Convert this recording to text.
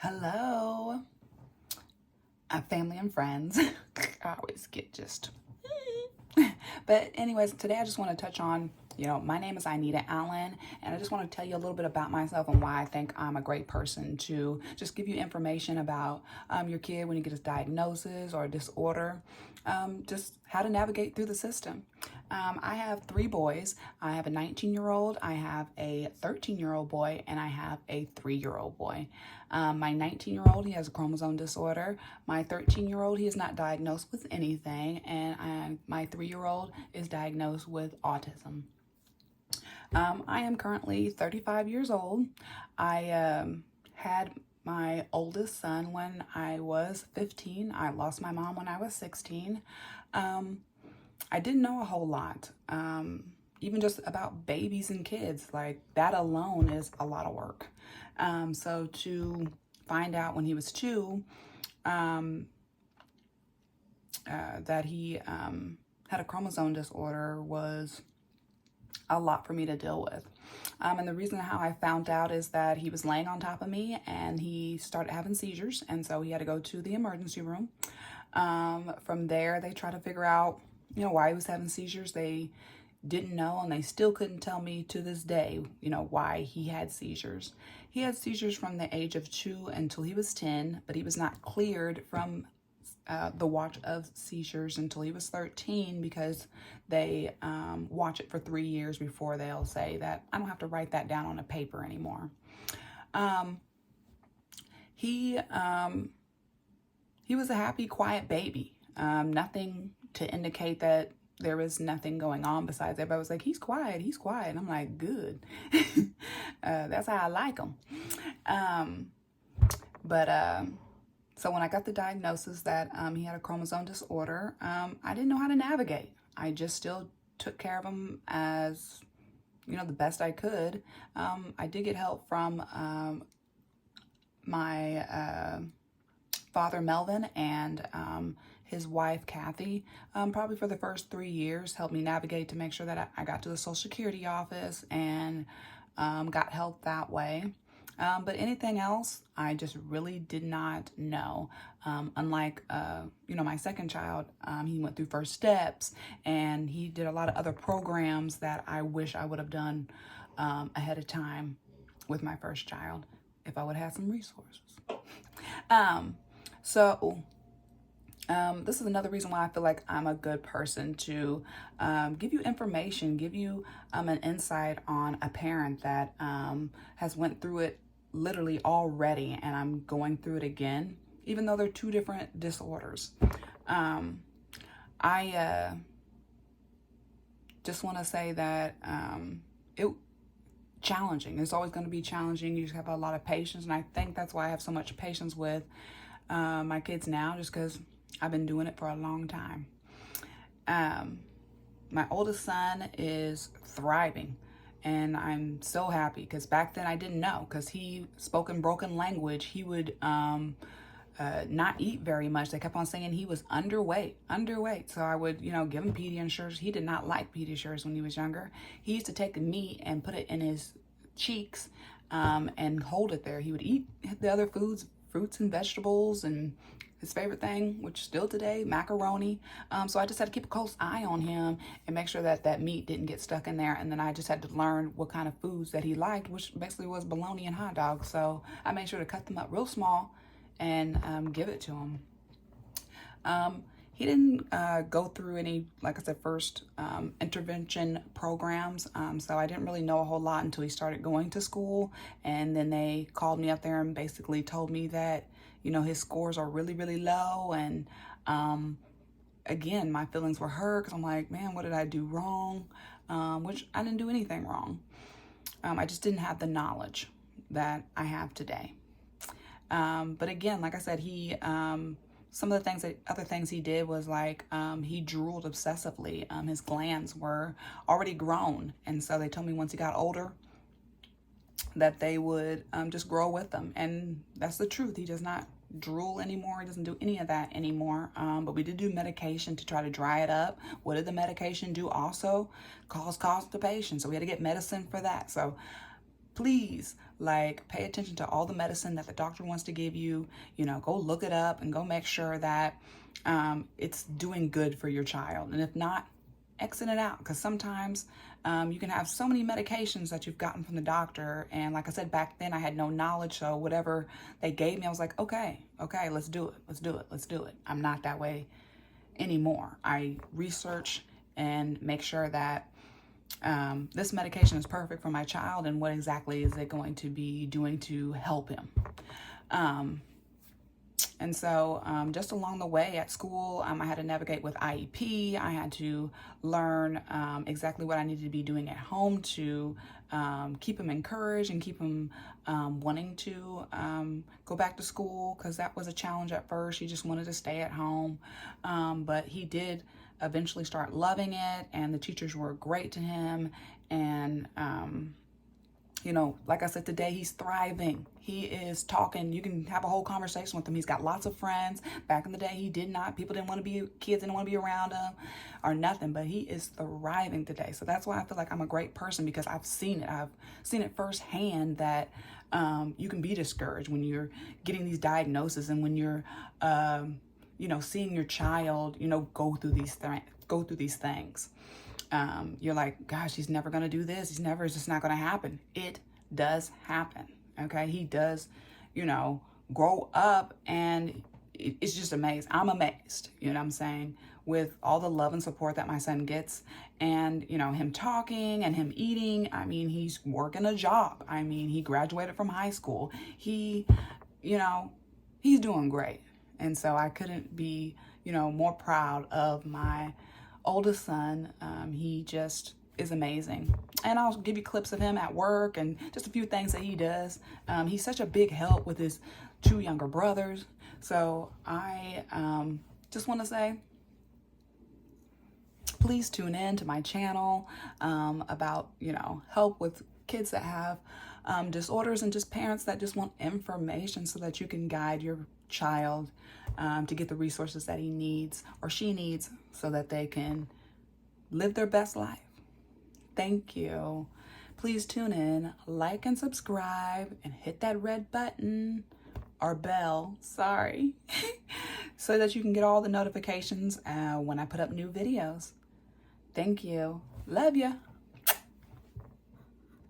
Hello, family and friends. I always get just. But anyways, today I just want to touch on, my name is Inita Allen, and I just want to tell you a little bit about myself and why I think I'm a great person to just give you information about your kid when you get a diagnosis or a disorder, just how to navigate through the system. I have three boys. I have a 19-year-old, I have a 13-year-old boy, and I have a 3-year-old boy. My 19-year-old, he has a chromosome disorder. My 13-year-old, he is not diagnosed with anything. And my 3-year-old is diagnosed with autism. I am currently 35 years old. I had my oldest son when I was 15. I lost my mom when I was 16. I didn't know a whole lot, even just about babies and kids. Like, that alone is a lot of work. So to find out when he was 2 that he had a chromosome disorder was a lot for me to deal with. And the reason how I found out is that he was laying on top of me and he started having seizures, and so he had to go to the emergency room. From there, they tried to figure out, why he was having seizures. They didn't know, and they still couldn't tell me to this day, why he had seizures. He had seizures from the age of 2 until he was 10, but he was not cleared from the watch of seizures until he was 13, because they watch it for 3 years before they'll say that I don't have to write that down on a paper anymore. He was a happy, quiet baby. Nothing to indicate that there was nothing going on besides everybody was like, he's quiet. And I'm like, good. That's how I like him. So when I got the diagnosis that he had a chromosome disorder, I didn't know how to navigate. I just still took care of him as, the best I could. I did get help from my father, Melvin, and his wife, Kathy, probably for the first 3 years, helped me navigate to make sure that I got to the Social Security office and got help that way. But anything else, I just really did not know. Unlike, my second child, he went through First Steps, and he did a lot of other programs that I wish I would have done ahead of time with my first child if I would have had some resources. This is another reason why I feel like I'm a good person to give you information, give you an insight on a parent that has went through it literally already, and I'm going through it again, even though they're two different disorders. I just want to say that challenging. It's always going to be challenging. You just have a lot of patience, and I think that's why I have so much patience with my kids now, just because I've been doing it for a long time. My oldest son is thriving, and I'm so happy, because back then I didn't know, because he spoke in broken language. He would not eat very much. They kept on saying he was underweight. So I would, give him Pediasures. He did not like Pediasures when he was younger. He used to take the meat and put it in his cheeks and hold it there. He would eat the other foods, fruits and vegetables, and his favorite thing, which still today, macaroni. So I just had to keep a close eye on him and make sure that that meat didn't get stuck in there. And then I just had to learn what kind of foods that he liked, which basically was bologna and hot dogs. So I made sure to cut them up real small and give it to him. He didn't go through any, like I said, first intervention programs. So I didn't really know a whole lot until he started going to school. And then they called me up there and basically told me that, his scores are really, really low. And again, my feelings were hurt, because I'm like, man, what did I do wrong? Which I didn't do anything wrong. I just didn't have the knowledge that I have today. But again, like I said, he, some of the other things he did was like, he drooled obsessively. His glands were already grown. And so they told me once he got older that they would just grow with them. And that's the truth. He does not drool anymore. He doesn't do any of that anymore. But we did do medication to try to dry it up. What did the medication do? Also cause constipation. So we had to get medicine for that. So please, Like, pay attention to all the medicine that the doctor wants to give you. You know, go look it up and go make sure that it's doing good for your child. And if not, exit it out, because sometimes you can have so many medications that you've gotten from the doctor. And like I said, back then I had no knowledge. So whatever they gave me, I was like, okay, let's do it. I'm not that way anymore. I research and make sure that this medication is perfect for my child and what exactly is it going to be doing to help him. And so just along the way at school, I had to navigate with IEP. I had to learn exactly what I needed to be doing at home to keep him encouraged and keep him wanting to go back to school, because that was a challenge at first. He just wanted to stay at home. But he did eventually start loving it, and the teachers were great to him. And you know, like I said, today he's thriving. He is talking. You can have a whole conversation with him. He's got lots of friends. Back in the day, he did not. Kids didn't want to be around him or nothing, but he is thriving today. So that's why I feel like I'm a great person, because I've seen it. I've seen it firsthand that you can be discouraged when you're getting these diagnoses, and when you're, you know, seeing your child, you know, go through these things. You're like, gosh, he's never going to do this. It's just not going to happen. It does happen. Okay. He does, you know, grow up, and it's just amazing. I'm amazed, you know what I'm saying, with all the love and support that my son gets, and, you know, him talking and him eating. I mean, he's working a job. I mean, he graduated from high school. He, you know, he's doing great. And so I couldn't be, you know, more proud of my oldest son. He just is amazing. And I'll give you clips of him at work and just a few things that he does. He's such a big help with his 2 younger brothers. So I just want to say, please tune in to my channel about, you know, help with kids that have disorders, and just parents that just want information so that you can guide your child to get the resources that he needs or she needs, so that they can live their best life. Thank you. Please tune in, like and subscribe, and hit that red button or bell, sorry, so that you can get all the notifications when I put up new videos. Thank you. Love ya.